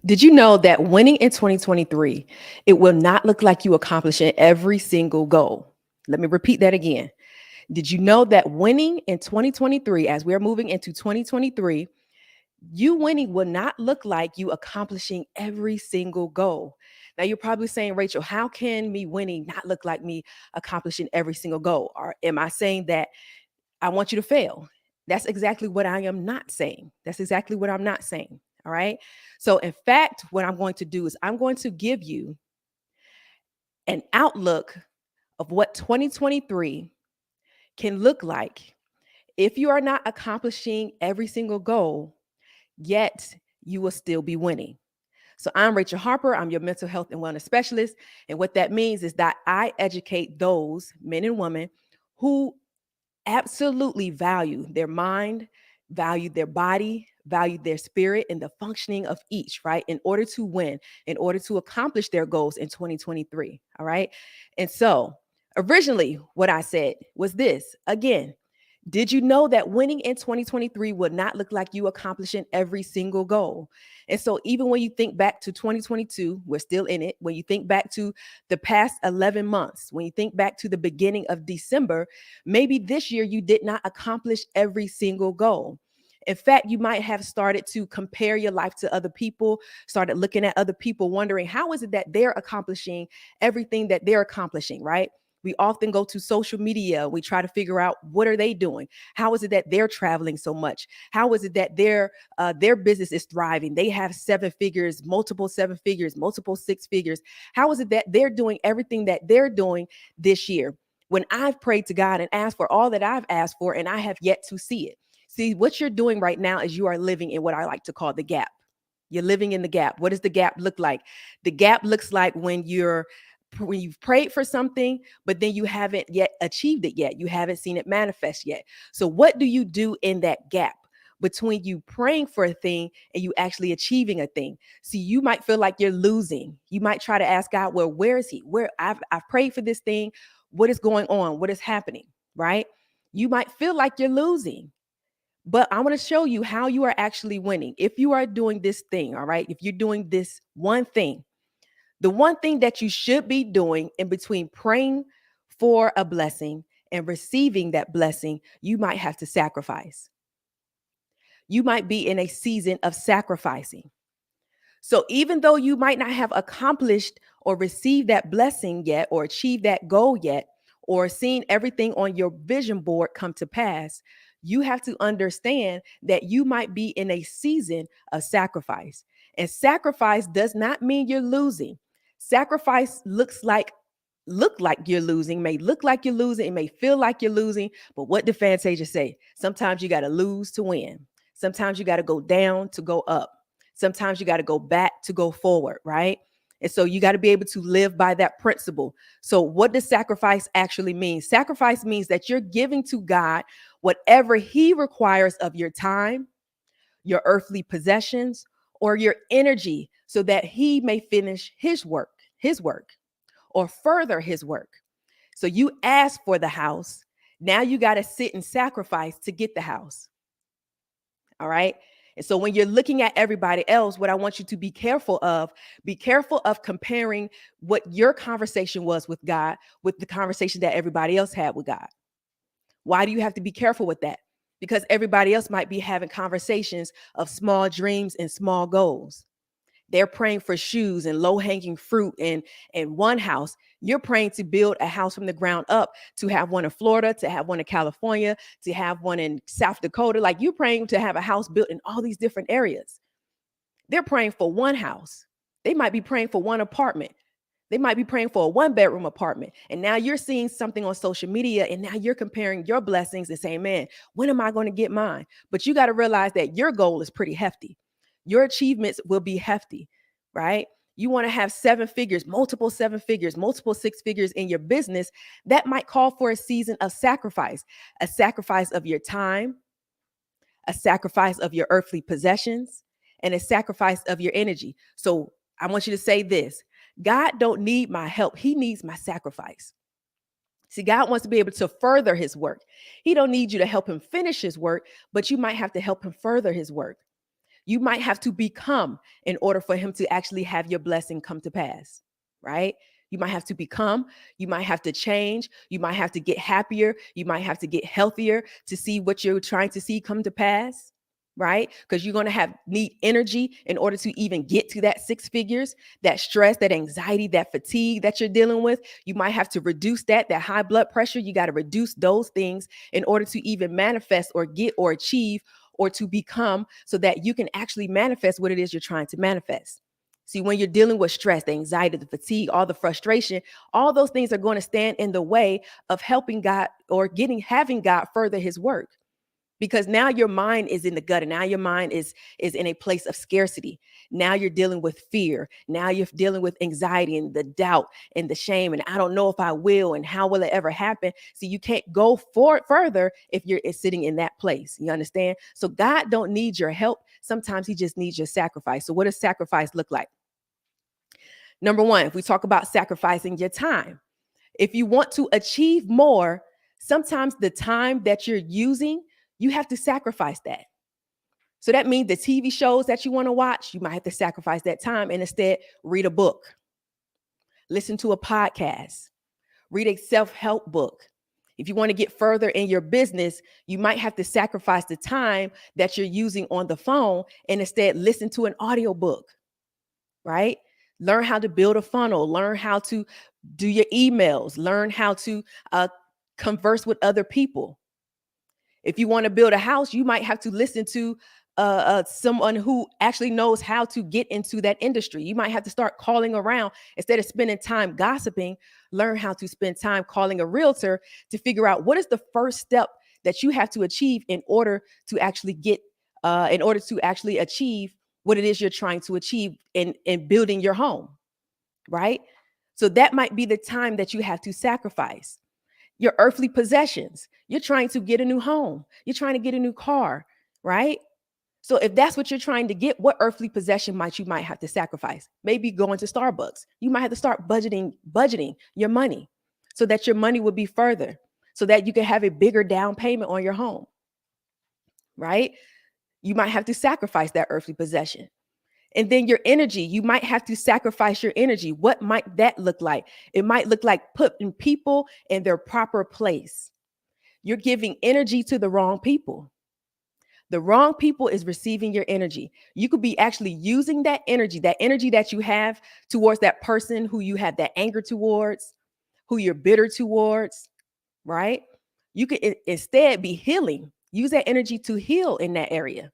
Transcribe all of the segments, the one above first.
Did you know that winning in 2023, it will not look like you accomplishing every single goal? Let me repeat that again. Did you know that winning in 2023, as we're moving into 2023, you winning will not look like you accomplishing every single goal? Now, you're probably saying, Rachel, how can me winning not look like me accomplishing every single goal? Or am I saying that I want you to fail? That's exactly what I am not saying. That's exactly what I'm not saying. All right. So, in fact, what I'm going to do is I'm going to give you an outlook of what 2023 can look like if you are not accomplishing every single goal, yet you will still be winning. So, I'm Rachel Harper. I'm your mental health and wellness specialist. And what that means is that I educate those men and women who absolutely value their mind, value their body, value their spirit, and the functioning of each, right? In order to win, in order to accomplish their goals in 2023. All right. And so, originally, what I said was this again. Did you know that winning in 2023 would not look like you accomplishing every single goal? And so, even when you think back to 2022, we're still in it. When you think back to the past 11 months, when you think back to the beginning of December, maybe this year you did not accomplish every single goal. In fact, you might have started to compare your life to other people, started looking at other people, wondering how is it that they're accomplishing everything that they're accomplishing, right? We often go to social media. We try to figure out what are they doing? How is it that they're traveling so much? How is it that their business is thriving? They have seven figures, multiple seven figures, multiple six figures. How is it that they're doing everything that they're doing this year? When I've prayed to God and asked for all that I've asked for, and I have yet to see it. See, what you're doing right now is you are living in what I like to call the gap. You're living in the gap. What does the gap look like? The gap looks like when you've prayed for something, but then you haven't yet achieved it yet. You haven't seen it manifest yet. So what do you do in that gap between you praying for a thing and you actually achieving a thing? See, you might feel like you're losing. You might try to ask God, well, where is he? Where I've prayed for this thing. What is going on? What is happening? Right? You might feel like you're losing. But I want to show you how you are actually winning. If you are doing this thing, all right, if you're doing this one thing, the one thing that you should be doing in between praying for a blessing and receiving that blessing, you might have to sacrifice. You might be in a season of sacrificing. So even though you might not have accomplished or received that blessing yet, or achieved that goal yet, or seen everything on your vision board come to pass, you have to understand that you might be in a season of sacrifice. And sacrifice does not mean you're losing. Sacrifice look like you're losing, may look like you're losing, it may feel like you're losing, but what did Fantasia say? Sometimes you got to lose to win. Sometimes you got to go down to go up. Sometimes you got to go back to go forward, right? And so you got to be able to live by that principle. So, what does sacrifice actually mean? Sacrifice means that you're giving to God whatever He requires of your time, your earthly possessions, or your energy so that He may finish His work, or further His work. So, you ask for the house. Now you got to sit and sacrifice to get the house. All right. And so when you're looking at everybody else, what I want you to be careful of comparing what your conversation was with God with the conversation that everybody else had with God. Why do you have to be careful with that? Because everybody else might be having conversations of small dreams and small goals. They're praying for shoes and low-hanging fruit and one house. You're praying to build a house from the ground up, to have one in Florida, to have one in California, to have one in South Dakota. Like, you're praying to have a house built in all these different areas. They're praying for one house. They might be praying for one apartment. They might be praying for a one-bedroom apartment. And now you're seeing something on social media, and now you're comparing your blessings and saying, man, when am I going to get mine? But you got to realize that your goal is pretty hefty. Your achievements will be hefty, right? You want to have seven figures, multiple six figures in your business. That might call for a season of a sacrifice of your time, a sacrifice of your earthly possessions, and a sacrifice of your energy. So I want you to say this: God don't need my help. He needs my sacrifice. See, God wants to be able to further His work. He don't need you to help Him finish His work, but you might have to help Him further His work. You might have to become in order for him to actually have your blessing come to pass, right? You might have to become, you might have to change, you might have to get happier, you might have to get healthier to see what you're trying to see come to pass, right? Because you're going to have need energy in order to even get to that six figures, that stress, that anxiety, that fatigue that you're dealing with. You might have to reduce that high blood pressure. You got to reduce those things in order to even manifest or get or achieve or to become, so that you can actually manifest what it is you're trying to manifest. See, when you're dealing with stress, the anxiety, the fatigue, all the frustration, all those things are going to stand in the way of helping God or having God further his work. Because now your mind is in the gutter. Now your mind is in a place of scarcity. Now you're dealing with fear. Now you're dealing with anxiety and the doubt and the shame. And I don't know if I will, and how will it ever happen? So you can't go further if you're sitting in that place. You understand? So God don't need your help. Sometimes he just needs your sacrifice. So what does sacrifice look like? Number one, if we talk about sacrificing your time, if you want to achieve more, sometimes the time that you're using, you have to sacrifice that. So that means the TV shows that you want to watch, you might have to sacrifice that time and instead read a book, listen to a podcast, read a self-help book. If you want to get further in your business, you might have to sacrifice the time that you're using on the phone and instead listen to an audiobook, right? Learn how to build a funnel, learn how to do your emails, learn how to converse with other people. If you want to build a house, you might have to listen to someone who actually knows how to get into that industry. You might have to start calling around instead of spending time gossiping. Learn how to spend time calling a realtor to figure out what is the first step that you have to achieve in order to actually achieve what it is you're trying to achieve in building your home, right? So that might be the time that you have to sacrifice. Your earthly possessions. You're trying to get a new home. You're trying to get a new car, right? So if that's what you're trying to get, what earthly possession might you have to sacrifice? Maybe going to Starbucks. You might have to start budgeting your money so that your money will be further, so that you can have a bigger down payment on your home, right? You might have to sacrifice that earthly possession. And then your energy, you might have to sacrifice your energy. What might that look like? It might look like putting people in their proper place. You're giving energy to the wrong people. The wrong people is receiving your energy. You could be actually using that energy that you have towards that person who you have that anger towards, who you're bitter towards, right? You could instead be healing. Use that energy to heal in that area,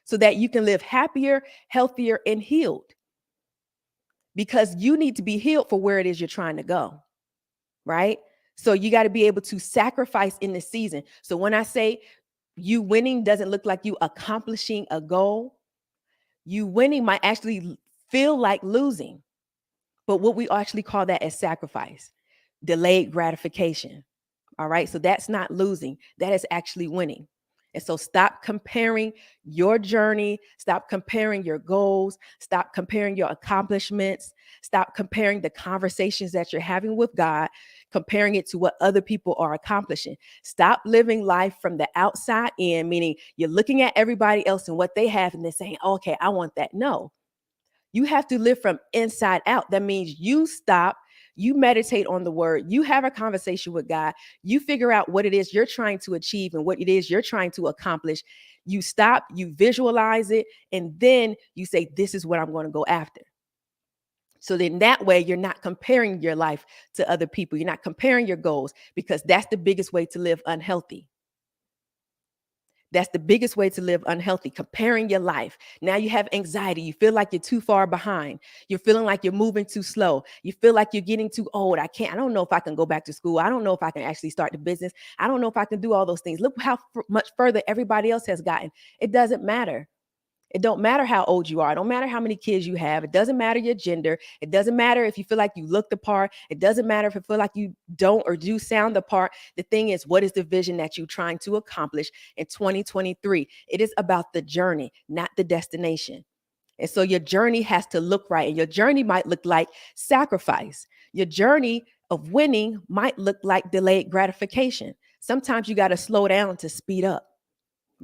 so that you can live happier, healthier, and healed. Because you need to be healed for where it is you're trying to go, right? So you got to be able to sacrifice in this season. So when I say you winning doesn't look like you accomplishing a goal, you winning might actually feel like losing. But what we actually call that as sacrifice, delayed gratification. All right. So that's not losing. That is actually winning. And so stop comparing your journey. Stop comparing your goals. Stop comparing your accomplishments. Stop comparing the conversations that you're having with God, comparing it to what other people are accomplishing. Stop living life from the outside in, meaning you're looking at everybody else and what they have and they're saying, okay, I want that. No, you have to live from inside out. That means you stop. You meditate on the word, you have a conversation with God, you figure out what it is you're trying to achieve and what it is you're trying to accomplish. You stop, you visualize it, and then you say, this is what I'm going to go after. So then that way you're not comparing your life to other people. You're not comparing your goals, because that's the biggest way to live unhealthy. That's the biggest way to live unhealthy, comparing your life. Now you have anxiety. You feel like you're too far behind. You're feeling like you're moving too slow. You feel like you're getting too old. I don't know if I can go back to school. I don't know if I can actually start the business. I don't know if I can do all those things. Look how much further everybody else has gotten. It doesn't matter. It don't matter how old you are. It don't matter how many kids you have. It doesn't matter your gender. It doesn't matter if you feel like you look the part. It doesn't matter if you feel like you don't or do sound the part. The thing is, what is the vision that you're trying to accomplish in 2023? It is about the journey, not the destination. And so your journey has to look right. And your journey might look like sacrifice. Your journey of winning might look like delayed gratification. Sometimes you got to slow down to speed up,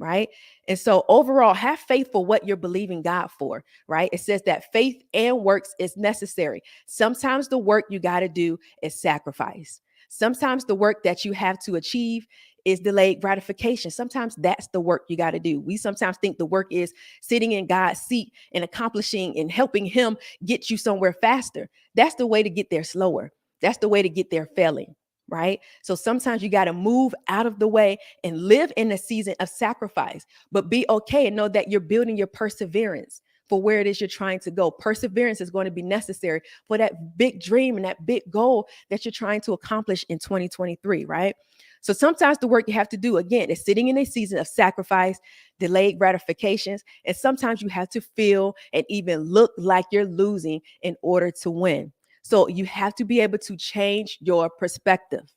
right? And so overall, have faith for what you're believing God for, right? It says that faith and works is necessary. Sometimes the work you got to do is sacrifice. Sometimes the work that you have to achieve is delayed gratification. Sometimes that's the work you got to do. We sometimes think the work is sitting in God's seat and accomplishing and helping him get you somewhere faster. That's the way to get there slower. That's the way to get there failing, right? So sometimes you got to move out of the way and live in a season of sacrifice, but be okay and know that you're building your perseverance for where it is you're trying to go. Perseverance is going to be necessary for that big dream and that big goal that you're trying to accomplish in 2023, right? So sometimes the work you have to do, again, is sitting in a season of sacrifice, delayed gratifications, and sometimes you have to feel and even look like you're losing in order to win. So you have to be able to change your perspective.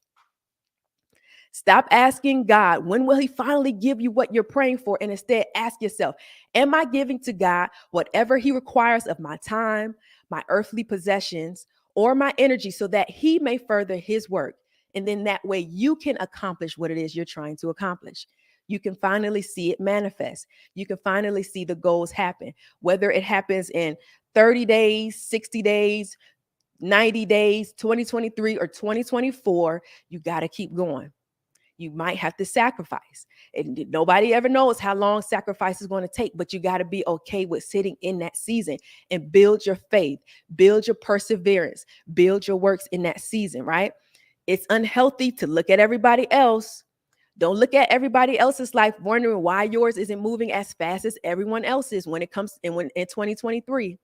Stop asking God, when will he finally give you what you're praying for? And instead ask yourself, am I giving to God whatever he requires of my time, my earthly possessions, or my energy so that he may further his work? And then that way you can accomplish what it is you're trying to accomplish. You can finally see it manifest. You can finally see the goals happen, whether it happens in 30 days, 60 days, 90 days, 2023, or 2024. You got to keep going. You might have to sacrifice. And nobody ever knows how long sacrifice is going to take, but you got to be okay with sitting in that season and build your faith, build your perseverance, build your works in that season, right? It's unhealthy to look at everybody else. Don't look at everybody else's life wondering why yours isn't moving as fast as everyone else's when it comes in 2023.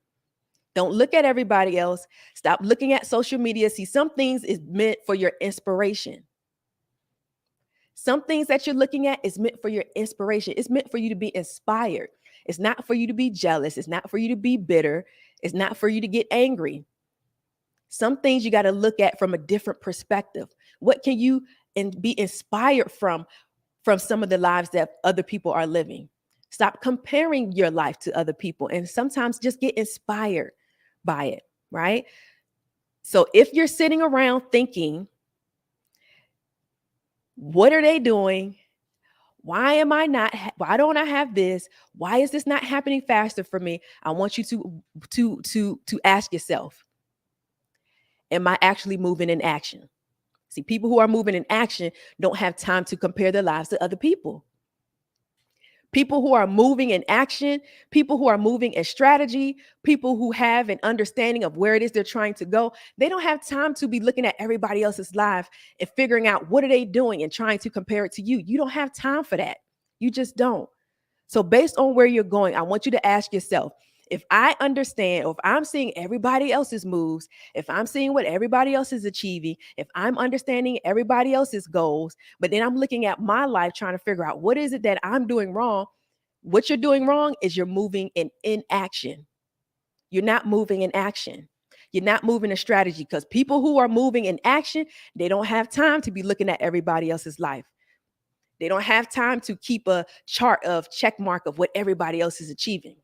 Don't look at everybody else. Stop looking at social media. See, some things is meant for your inspiration. Some things that you're looking at is meant for your inspiration. It's meant for you to be inspired. It's not for you to be jealous. It's not for you to be bitter. It's not for you to get angry. Some things you got to look at from a different perspective. What can you be inspired from some of the lives that other people are living? Stop comparing your life to other people and sometimes just get inspired by it, right? So if you're sitting around thinking, what are they doing? Why am I not? Why don't I have this? Why is this not happening faster for me? I want you to ask yourself, am I actually moving in action? See, people who are moving in action don't have time to compare their lives to other people. People who are moving in action, people who are moving in strategy, people who have an understanding of where it is they're trying to go, they don't have time to be looking at everybody else's life and figuring out what are they doing and trying to compare it to you. You don't have time for that. You just don't. So based on where you're going, I want you to ask yourself, if I understand, or if I'm seeing everybody else's moves, if I'm seeing what everybody else is achieving, if I'm understanding everybody else's goals, but then I'm looking at my life trying to figure out what is it that I'm doing wrong, what you're doing wrong is you're moving in inaction. You're not moving in action. You're not moving a strategy, because people who are moving in action, they don't have time to be looking at everybody else's life. They don't have time to keep a chart of check mark of what everybody else is achieving,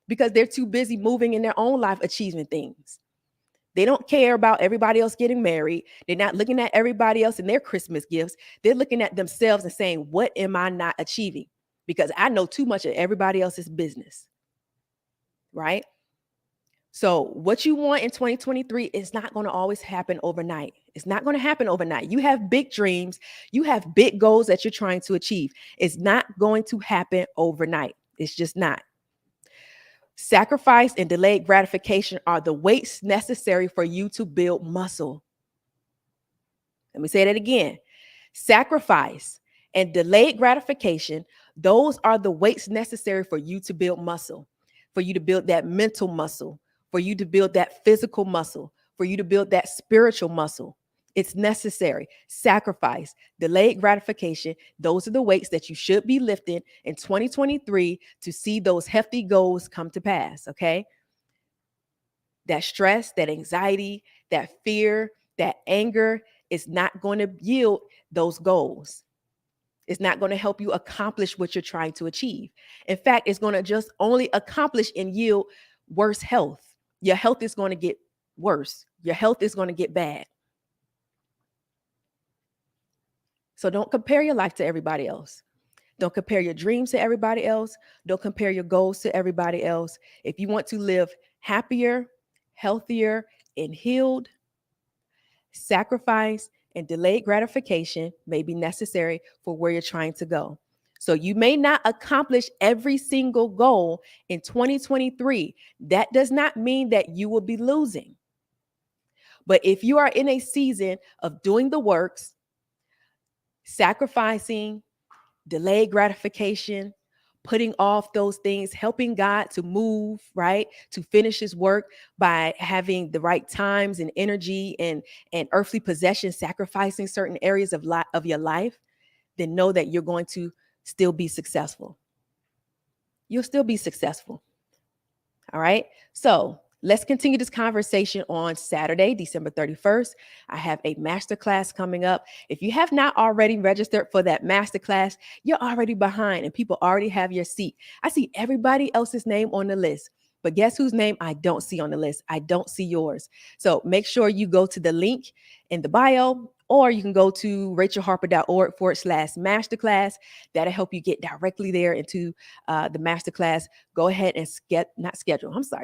because they're too busy moving in their own life, achieving things. They don't care about everybody else getting married. They're not looking at everybody else and their Christmas gifts. They're looking at themselves and saying, what am I not achieving? Because I know too much of everybody else's business, right? So what you want in 2023 is not going to always happen overnight. It's not going to happen overnight. You have big dreams. You have big goals that you're trying to achieve. It's not going to happen overnight. It's just not. Sacrifice and delayed gratification are the weights necessary for you to build muscle. Let me say that again. Sacrifice and delayed gratification, those are the weights necessary for you to build muscle, for you to build that mental muscle, for you to build that physical muscle, for you to build that spiritual muscle. It's necessary. Sacrifice, delayed gratification, those are the weights that you should be lifting in 2023 to see those hefty goals come to pass, okay? That stress, that anxiety, that fear, that anger is not going to yield those goals. It's not going to help you accomplish what you're trying to achieve. In fact, it's going to just only accomplish and yield worse health. Your health is going to get worse. Your health is going to get bad. So don't compare your life to everybody else. Don't compare your dreams to everybody else. Don't compare your goals to everybody else. If you want to live happier, healthier, and healed, sacrifice and delayed gratification may be necessary for where you're trying to go. So you may not accomplish every single goal in 2023. That does not mean that you will be losing. But if you are in a season of doing the works, sacrificing, delayed gratification, putting off those things, helping God to move, right? To finish his work by having the right times and energy and earthly possessions, sacrificing certain areas of your life, then know that you're going to still be successful. You'll still be successful. All right. So let's continue this conversation on Saturday, December 31st. I have a masterclass coming up. If you have not already registered for that masterclass, you're already behind and people already have your seat. I see everybody else's name on the list. But guess whose name I don't see on the list? I don't see yours. So make sure you go to the link in the bio, or you can go to rachelharper.org/masterclass. That'll help you get directly there into the masterclass. Go ahead and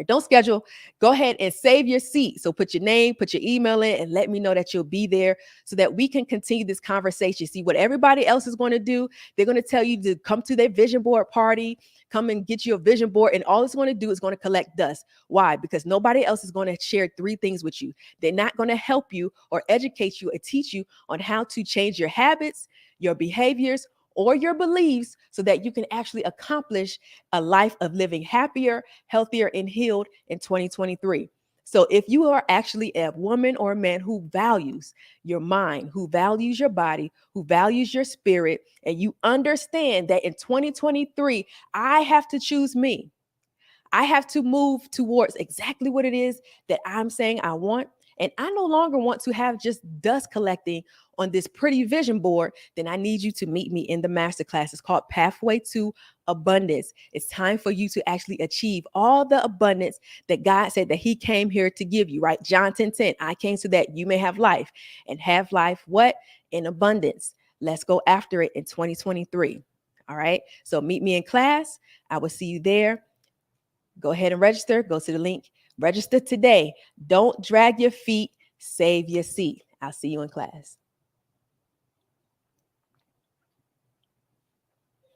don't schedule. Go ahead and save your seat. So put your name, put your email in, and let me know that you'll be there so that we can continue this conversation. See what everybody else is going to do. They're going to tell you to come to their vision board party, come and get you a vision board. And all it's going to do is going to collect dust. Why? Because nobody else is going to share 3 things with you. They're not going to help you or educate you or teach you on how to change your habits, your behaviors, or your beliefs so that you can actually accomplish a life of living happier, healthier, and healed in 2023. So if you are actually a woman or a man who values your mind, who values your body, who values your spirit, and you understand that in 2023, I have to choose me. I have to move towards exactly what it is that I'm saying I want. And I no longer want to have just dust collecting on this pretty vision board. Then I need you to meet me in the masterclass. It's called Pathway to Abundance. It's time for you to actually achieve all the abundance that God said that he came here to give you, right? John 10:10, I came so that you may have life and have life what? In abundance. Let's go after it in 2023. All right. So meet me in class. I will see you there. Go ahead and register. Go to the link. Register today. Don't drag your feet. Save your seat. I'll see you in class.